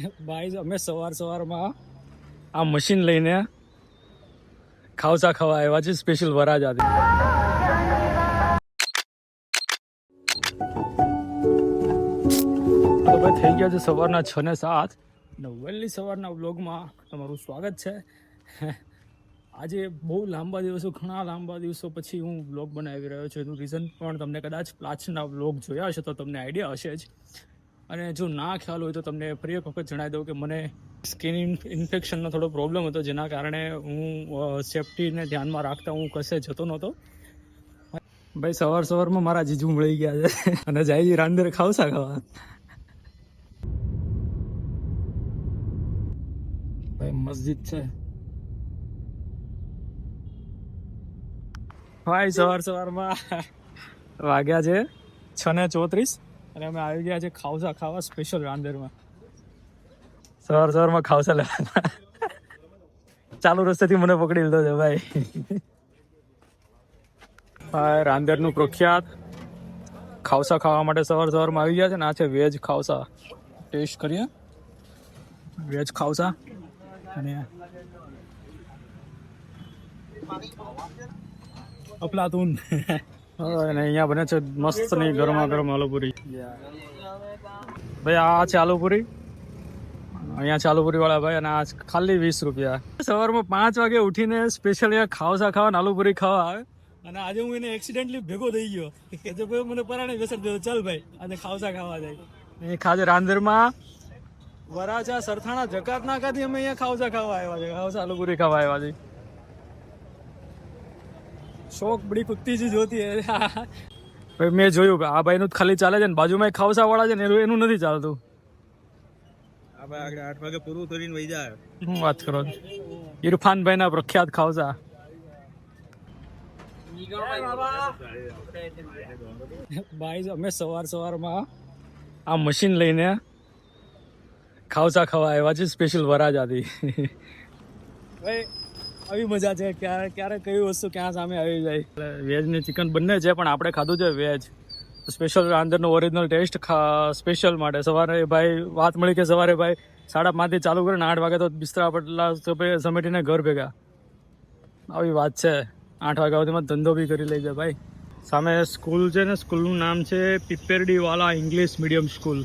ભાઈ અમે સવારમાં આ મશીન લઈને ખાવસા ખાવા આવ્યા છે સ્પેશિયલ વરાજાથી. તો ભાઈ થઈ ગયા છે સવારના 6 ને 7 અને વહેલી સવારના વ્લોગમાં તમારું સ્વાગત છે. આજે બહુ ઘણા લાંબા દિવસો પછી હું વ્લોગ બનાવી રહ્યો છું. એનું રીઝન પણ તમને કદાચ પાછળના વ્લોગ જોયા હશે તો તમને આઈડિયા હશે જ. અને જો ના ખ્યાલ હોય તો તમને ફરી એક વખત જણાવી દઉં કે મને સ્કિન ઇન્ફેક્શનનો થોડો પ્રોબ્લેમ હતો, જેના કારણે હું સેફટીને ધ્યાનમાં રાખતા હું કશે જતો નહોતો. ભાઈ સવારમાં મારા જીજુ મળી ગયા છે અને જાય રાંદેર ખાવસા ખાવા. ભાઈ મસ્જિદ છે ભાઈ. સવારમાં વાગ્યા છે 6:34 અને અમે આવી ગયા છે ખાવસા ખાવા સ્પેશિયલ રાંદેરમાં. સવારમાં ખાવસા લેવા ચાલુ રસ્તેથી મને પકડી લીધો છે ભાઈ. હા, રાંદેરનું પ્રખ્યાત ખાવસા ખાવા માટે સવારમાં આવી ગયા છે ને. આ છે વેજ ખાવસા. ટેસ્ટ કરીએ વેજ ખાવસા. અને અફલાતુન અને અહીંયા બને છે મસ્તની ગરમા ગરમ આલુપુરી. ભાઈ આ છે આલુપુરી. અહીંયા છે આલુપુરી વાળા ભાઈ. અને આ ખાલી 20 રૂપિયા. સવારમાં 5 વાગે ઉઠીને સ્પેશિયલ અહીંયા ખાવસા ખાવા આલુપુરી ખાવા આવે. અને આજે હું એને એક્સિડન્ટલી ભેગો થઈ ગયો કે જો ભાઈ મને પરાણે બેસાડી દો, ચાલ ભાઈ આજે ખાવસા ખાવા જાય. એ ખાજે રાંદેરમાં વરાછા સરથાણા જકાત નાકાથી અમે અહીંયા ખાવસા ખાવા આવ્યા છે. ખાવસા આલુપુરી ખાવા આવ્યા છે. શોખ બડી કુત્તી ચીજ હોતી હે. ભાઈ મેં જોયું આ ભાઈનું જ ખાલી ચાલે છે ને બાજુમાં ખાવસા વાળા છે ને એનું નથી ચાલતું. આ ભાઈ આગળ 8 વાગે પૂરું કરીને વહી જાય. હું વાત કરો ઇરફાનભાઈ ના પ્રખ્યાત ખાવસા. ભાઈ અમે સવારમાં આ મશીન લઈને ખાવસા ખાવા આવ્યા છે સ્પેશિયલ વરાજાથી. ભાઈ આવી મજા છે. ક્યારે કઈ વસ્તુ ક્યાં સામે આવી જાય. વેજ ને ચિકન બંને છે પણ આપણે ખાધું છે વેજ સ્પેશિયલ. રાંદેરનો ઓરિજિનલ ટેસ્ટ સ્પેશિયલ માટે સવારે ભાઈ વાત મળી કે સવારે ભાઈ 5:30 ચાલુ કરીને 8 વાગે તો બિસ્તરા પટલા સમેટીને ઘર ભેગા. આવી વાત છે. 8 વાગ્યા સુધીમાં ધંધો બી કરી લેજે ભાઈ. સામે સ્કૂલ છે ને, સ્કૂલનું નામ છે Piperdiwala English medium school,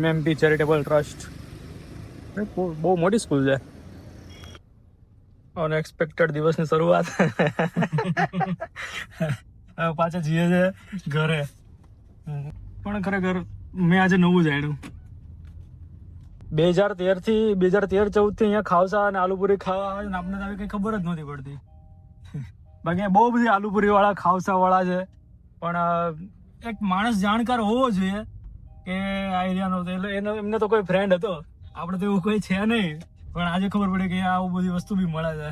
MMP charitable trust. બહુ મોટી સ્કૂલ છે. અનએક્સપેક્ટેડ દિવસની શરૂઆત. પાછા જઈએ છે ઘરે. પણ ખરેખર મેં આજે નવું જાણ્યું. 2013-14 અહીંયા ખાવસા અને આલુપુરી ખાવા આવે ને આપણને તો આવી કંઈ ખબર જ નથી પડતી. બાકી બહુ બધી આલુપુરી વાળા ખાવસા વાળા છે. પણ એક માણસ જાણકાર હોવો જોઈએ કે આ એરિયાનો. એટલે એમને તો કોઈ ફ્રેન્ડ હતો, આપણે તો એવું કોઈ છે નહીં. પણ આજે ખબર પડી કે આવું બધી વસ્તુ બી મળે છે.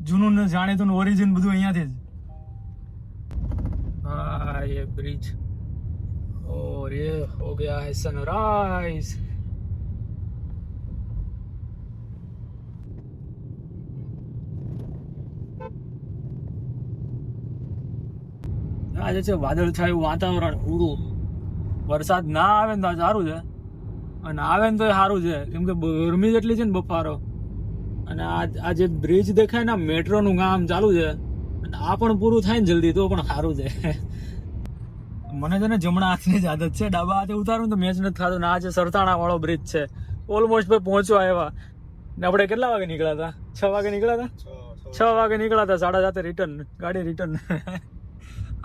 જૂનું ને જાણીતું ઓરિજિન બધું અહીંયાથી જ. હા ये ब्रिज और ये हो गया है सनराइज. આજે છે વાદળછાયું વાતાવરણ પૂરું. વરસાદ ના આવે ને તો સારું છે, અને આવે ને તો સારું છે. કેમ કે ગરમી જેટલી છે ને બફારો. અને આ જે બ્રિજ દેખાય ને મેટ્રોનું કામ ચાલુ છે. અને આ પણ પૂરું થાય ને જલ્દી તો પણ સારું છે. મને છે ને જમણા હાથની જ આદત છે. ડાબા હાથે ઉતારું તો મેચ નથી થતું. આ જે સરથાણા વાળો બ્રિજ છે. ઓલમોસ્ટ ભાઈ પહોંચવા આવ્યા. ને આપણે કેટલા વાગે નીકળ્યા હતા? 6 વાગે નીકળ્યા હતા. 6 વાગે નીકળ્યા હતા, 7:30 રિટર્ન. ગાડી રિટર્ન.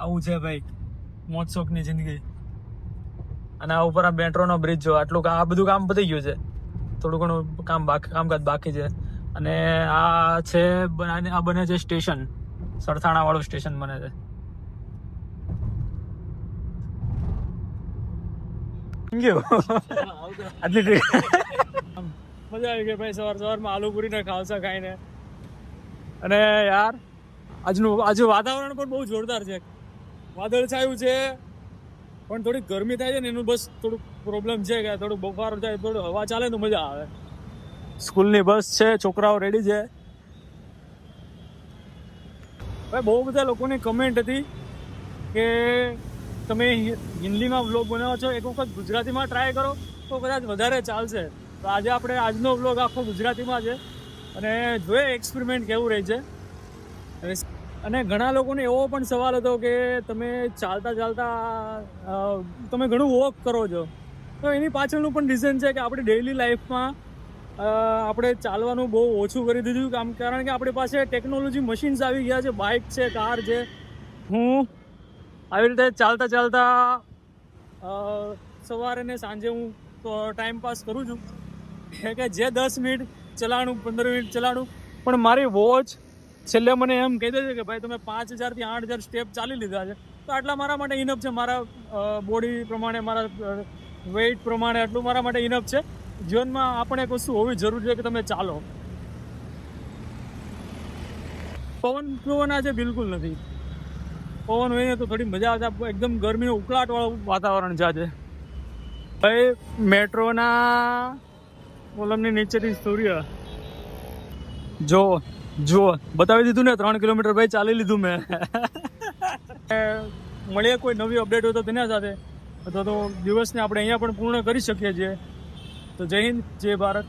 આવું છે ભાઈ મોજ શોખની જિંદગી. અને આ ઉપર આ મેટ્રોનો બ્રિજ જો આટલું આ બધું કામ પતી ગયું છે. થોડું ઘણું કામકાજ બાકી છે. અને આ છે આ બને છે સ્ટેશન, સરથાણા વાળું સ્ટેશન બને છે. આટલી મજા આવી ગઈ ભાઈ સવારમાં આલુપુરી ને ખાવસા ખાઈને. અને યાર આજુ વાતાવરણ પણ બહુ જોરદાર છે. વાદળછાયું છે પણ થોડી ગરમી થાય છે ને એનું બસ થોડું પ્રોબ્લેમ છે કે થોડું બફારો થાય, થોડું હવા ચાલે તો મજા આવે. સ્કૂલની બસ છે, છોકરાઓ રેડી છે. ભાઈ બહુ બધા લોકોની કમેન્ટ હતી કે તમે હિન્દીમાં વ્લોગ બનાવો છો, એક વખત ગુજરાતીમાં ટ્રાય કરો તો કદાચ વધારે ચાલશે. તો આજે આપણે આજનો વ્લોગ આખો ગુજરાતીમાં છે અને જોઈએ એક્સપેરિમેન્ટ કેવું રહે છે. અને ઘણા લોકોને એવો પણ સવાલ હતો કે તમે ચાલતા ચાલતા તમે ઘણું વોક કરો છો, તો એની પાછળનું પણ રીઝન છે કે આપણે ડેઇલી લાઈફમાં આપણે ચાલવાનું બહુ ઓછું કરી દીધું કારણ કે આપણી પાસે ટેકનોલોજી મશીન્સ આવી ગયા છે, બાઇક છે, કાર છે. હું આવી રીતે ચાલતા ચાલતા સવારે ને સાંજે હું ટાઈમ પાસ કરું છું કે જે 10 મિનિટ ચલાવવાનું 15 મિનિટ ચલાવવાનું, પણ મારી વોચ છેલ્લે મને એમ કહી દે છે કે ભાઈ તમે 5000 થી 8000 સ્ટેપ ચાલી લીધા છે, તો આટલા મારા માટે ઇનફ છે. મારા બોડી પ્રમાણે, મારા વેઇટ પ્રમાણે આટલું મારા માટે ઇનફ છે. જીવનમાં આપણે એક વસ્તુ હોવી જરૂરી છે કે તમે ચાલો. પવન આજે બિલકુલ નથી. પવન હોય ને તો થોડી મજા આવશે. એકદમ ગરમીનું ઉકળાટવાળું વાતાવરણ છે આજે. ભાઈ મેટ્રોના કોલમની નીચેથી સૂર્ય જો બતાવી દીધું ને, 3 કિલોમીટર ભાઈ ચાલી લીધું મેં. મળીએ કોઈ નવી અપડેટ હોય તો તેના સાથે, અથવા તો દિવસને આપણે અહીંયા પણ પૂર્ણ કરી શકીએ છીએ. તો જય હિન્દ, જય ભારત.